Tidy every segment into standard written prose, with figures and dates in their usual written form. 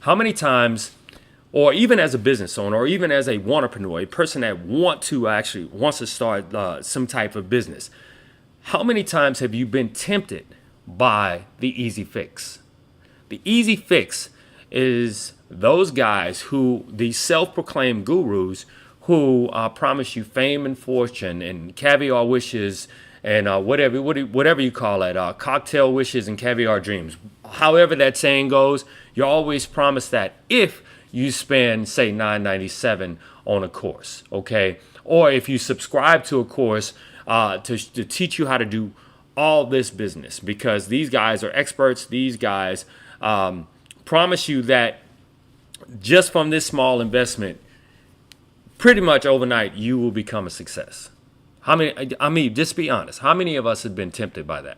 How many times, or even as a business owner, or even as a entrepreneur, a person that wants to start some type of business, how many times have you been tempted by the easy fix? The easy fix is those guys these self-proclaimed gurus who promise you fame and fortune and caviar wishes and whatever you call it, cocktail wishes and caviar dreams. However that saying goes, you're always promised that if you spend, say, $9.97 on a course, okay? Or if you subscribe to a course to teach you how to do all this business, because these guys are experts. These guys promise you that just from this small investment, pretty much overnight, you will become a success. Just be honest. How many of us have been tempted by that?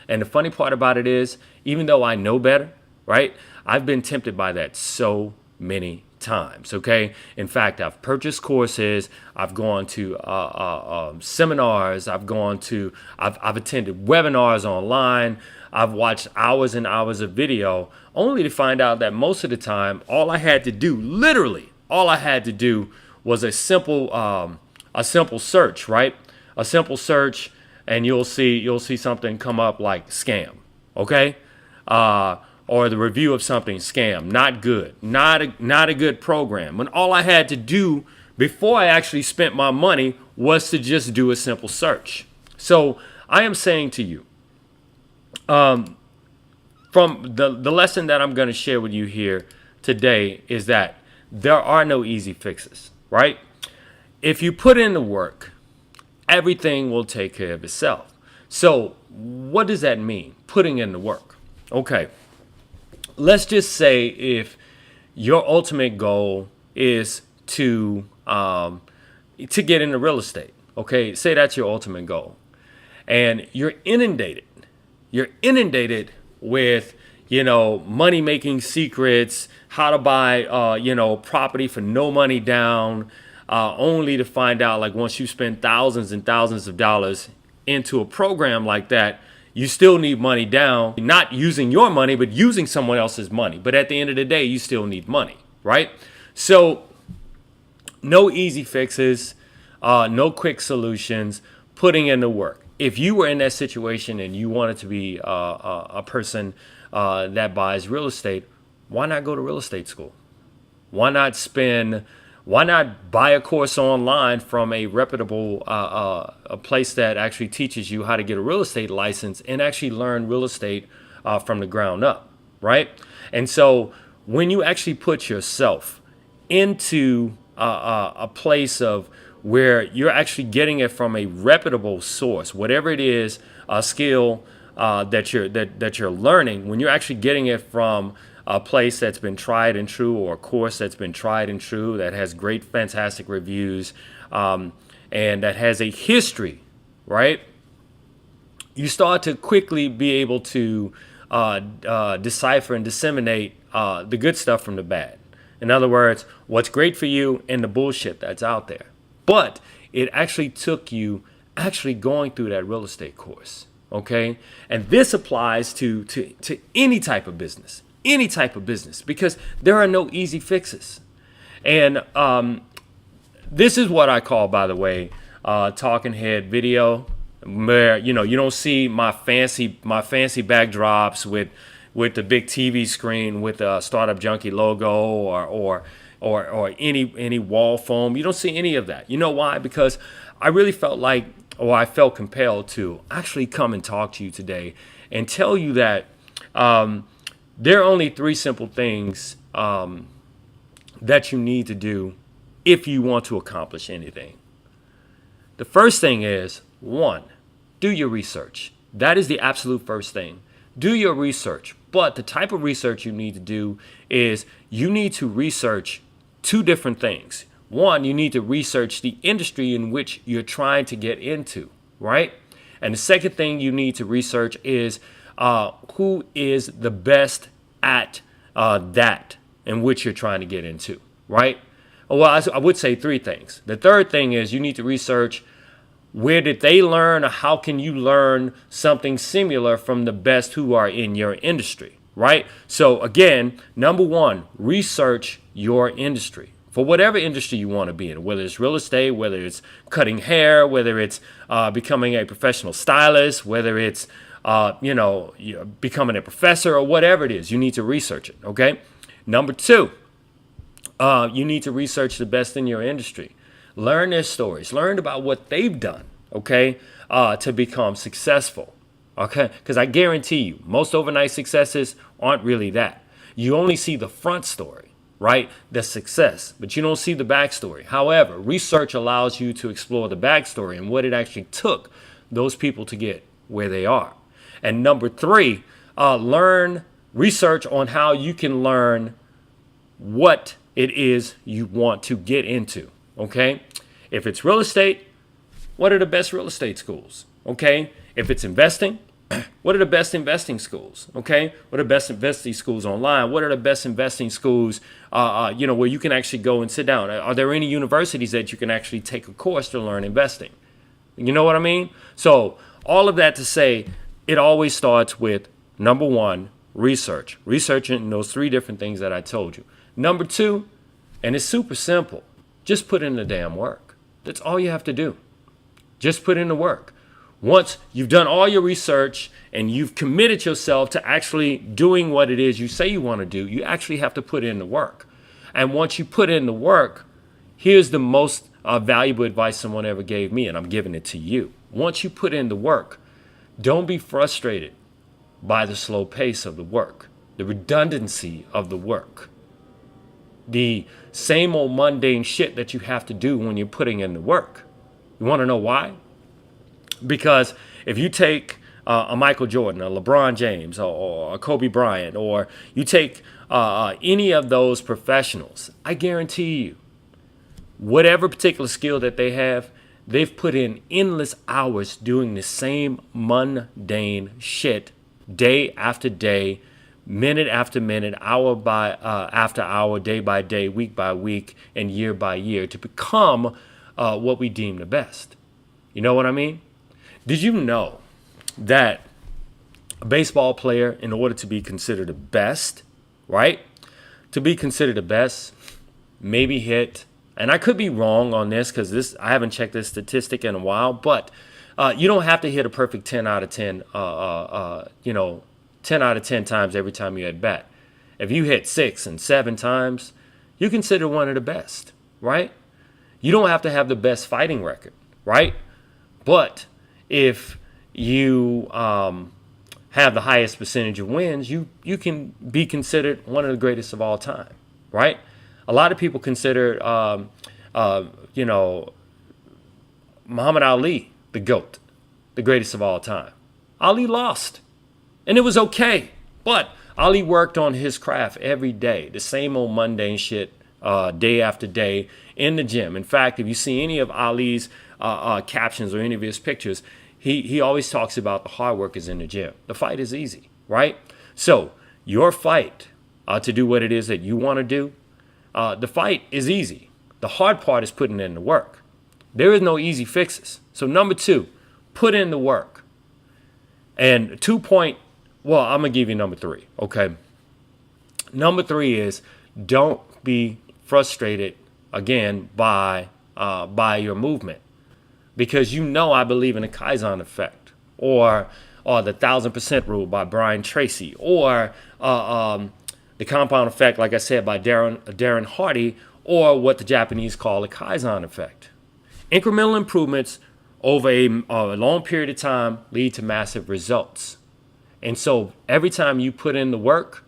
And the funny part about it is, even though I know better, right? I've been tempted by that so many times, okay? In fact, I've purchased courses. I've gone to seminars. I've attended webinars online. I've watched hours and hours of video, only to find out that most of the time, literally all I had to do was a simple search, right? A simple search, and you'll see something come up like scam, okay? Or the review of something, scam, not good, not a good program. When all I had to do before I actually spent my money was to just do a simple search. So I am saying to you, from the lesson that I'm going to share with you here today is that there are no easy fixes, right? If you put in the work, everything will take care of itself. So what does that mean? Putting in the work. Okay. Let's just say if your ultimate goal is to get into real estate. Okay. Say that's your ultimate goal. And you're inundated with, money-making secrets, how to buy, property for no money down, only to find out, like, once you spend thousands and thousands of dollars into a program like that, you still need money down, not using your money, but using someone else's money. But at the end of the day, you still need money, right? So no easy fixes, no quick solutions, putting in the work. If you were in that situation and you wanted to be a person that buys real estate, why not go to real estate school? Why not buy a course online from a reputable a place that actually teaches you how to get a real estate license and actually learn real estate from the ground up, right? And so when you actually put yourself into a place of where you're actually getting it from a reputable source, whatever it is, a skill that you're learning, when you're actually getting it from a place that's been tried and true, or a course that's been tried and true, that has great, fantastic reviews, and that has a history, right? You start to quickly be able to decipher and disseminate the good stuff from the bad. In other words, what's great for you and the bullshit that's out there. But it actually took you actually going through that real estate course, okay? And this applies to any type of business. Any type of business, because there are no easy fixes. And this is what I call, by the way, talking head video, where you don't see my fancy backdrops with the big TV screen with a Startup Junkie logo or any wall foam. You don't see any of that. You know why? Because I really I felt compelled to actually come and talk to you today and tell you that there are only 3 simple things that you need to do if you want to accomplish anything. The first thing is, 1, do your research. That is the absolute first thing. Do your research. But the type of research you need to do is you need to research 2 different things. 1, you need to research the industry in which you're trying to get into, right? And the second thing you need to research is who is the best at that in which you're trying to get into, right? Well, I would say 3 things. The third thing is you need to research where did they learn, or how can you learn something similar from the best who are in your industry, right? So again, number one, research your industry for whatever industry you want to be in, whether it's real estate, whether it's cutting hair, whether it's becoming a professional stylist, whether it's becoming a professor or whatever it is. You need to research it. Okay. Number two, you need to research the best in your industry. Learn their stories. Learn about what they've done. Okay, to become successful. Okay, because I guarantee you, most overnight successes aren't really that. You only see the front story, right? The success, but you don't see the backstory. However, research allows you to explore the backstory and what it actually took those people to get where they are. And number three, research on how you can learn what it is you want to get into. Okay, if it's real estate, what are the best real estate schools? Okay, if it's investing, what are the best investing schools? Okay, what are the best investing schools online? What are the best investing schools, where you can actually go and sit down? Are there any universities that you can actually take a course to learn investing? You know what I mean? So all of that to say, it always starts with number one, research. Researching those three different things that I told you. Number two, and it's super simple, just put in the damn work. That's all you have to do. Just put in the work. Once you've done all your research and you've committed yourself to actually doing what it is you say you want to do, you actually have to put in the work. And once you put in the work, here's the most valuable advice someone ever gave me, and I'm giving it to you. Once you put in the work, don't be frustrated by the slow pace of the work, the redundancy of the work, the same old mundane shit that you have to do when you're putting in the work. You want to know why? Because if you take a Michael Jordan, a LeBron James, or a Kobe Bryant, or you take any of those professionals, I guarantee you, whatever particular skill that they have, they've put in endless hours doing the same mundane shit day after day, minute after minute, hour by after hour, day by day, week by week, and year by year to become what we deem the best. You know what I mean? Did you know that a baseball player, in order to be considered the best, right? To be considered the best, maybe hit, and I could be wrong on this because I haven't checked this statistic in a while, but you don't have to hit a perfect 10 out of 10, 10 out of 10 times every time you at bat. If you hit 6 and 7 times, you're considered one of the best, right? You don't have to have the best fighting record, right? But if you have the highest percentage of wins, you can be considered one of the greatest of all time, right? A lot of people consider, Muhammad Ali the GOAT, the greatest of all time. Ali lost, and it was okay. But Ali worked on his craft every day, the same old mundane shit, day after day in the gym. In fact, if you see any of Ali's captions or any of his pictures, he always talks about the hard work is in the gym. The fight is easy, right? So your fight to do what it is that you want to do, the fight is easy. The hard part is putting in the work. There is no easy fixes. So number two, put in the work. And I'm going to give you number three, okay? Number three is don't be frustrated, again, by your movement. Because I believe in the Kaizen effect, or the 1,000% rule by Brian Tracy, or the compound effect, like I said, by Darren Hardy, or what the Japanese call the Kaizen effect. Incremental improvements over a long period of time lead to massive results. And so every time you put in the work,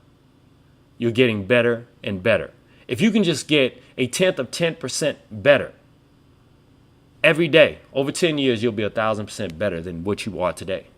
you're getting better and better. If you can just get a 10th of 10% better every day, over 10 years, you'll be 1,000% better than what you are today.